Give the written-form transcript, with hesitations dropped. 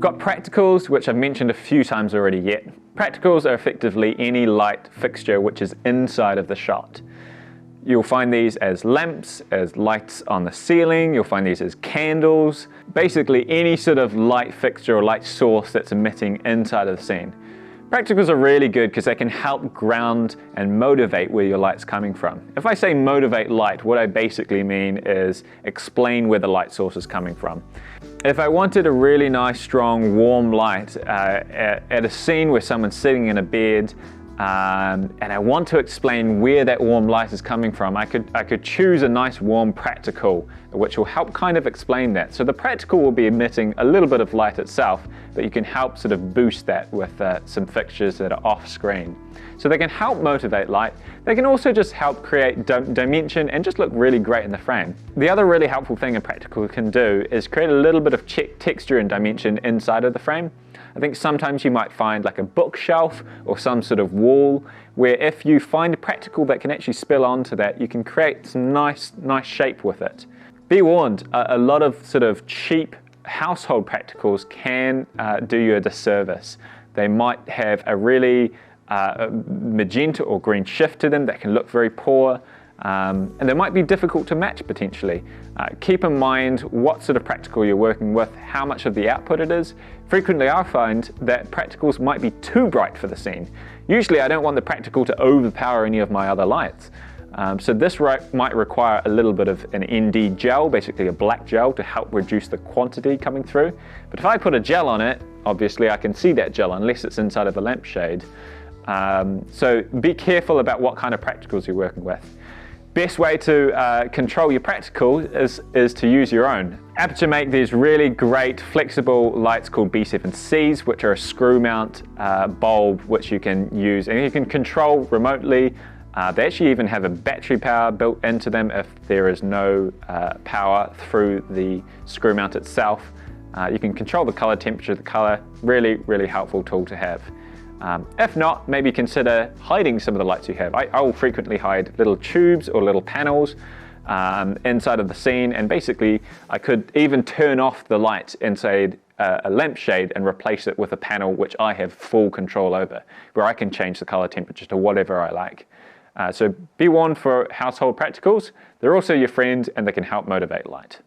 got practicals, which I've mentioned a few times already yet. Practicals are effectively any light fixture which is inside of the shot. You'll find these as lamps, as lights on the ceiling, you'll find these as candles, basically any sort of light fixture or light source that's emitting inside of the scene. Practicals are really good because they can help ground and motivate where your light's coming from. If I say motivate light, what I basically mean is explain where the light source is coming from. If I wanted a really nice, strong, warm light at a scene where someone's sitting in a bed, and I want to explain where that warm light is coming from, I could choose a nice warm practical which will help kind of explain that. So the practical will be emitting a little bit of light itself, but you can help sort of boost that with some fixtures that are off screen. So they can help motivate light. They can also just help create dimension and just look really great in the frame. The other really helpful thing a practical can do is create a little bit of texture and dimension inside of the frame. I think sometimes you might find like a bookshelf or some sort of wall where if you find a practical that can actually spill onto that, you can create some nice shape with it. Be warned, a lot of sort of cheap household practicals can do you a disservice. They might have a really magenta or green shift to them that can look very poor. And they might be difficult to match potentially. Keep in mind what sort of practical you're working with, how much of the output it is. Frequently I find that practicals might be too bright for the scene. Usually I don't want the practical to overpower any of my other lights. So this might require a little bit of an ND gel, basically a black gel, to help reduce the quantity coming through. But if I put a gel on it, obviously I can see that gel unless it's inside of a lampshade. So be careful about what kind of practicals you're working with. Best way to control your practical is to use your own. Aperture make these really great flexible lights called B7Cs, which are a screw mount bulb which you can use and you can control remotely. They actually even have a battery power built into them if there is no power through the screw mount itself. You can control the color temperature of the color. Really helpful tool to have. If not, maybe consider hiding some of the lights you have. I will frequently hide little tubes or little panels inside of the scene, and basically I could even turn off the light inside a lampshade and replace it with a panel which I have full control over, where I can change the color temperature to whatever I like. So be warned for household practicals. They're also your friend and they can help motivate light.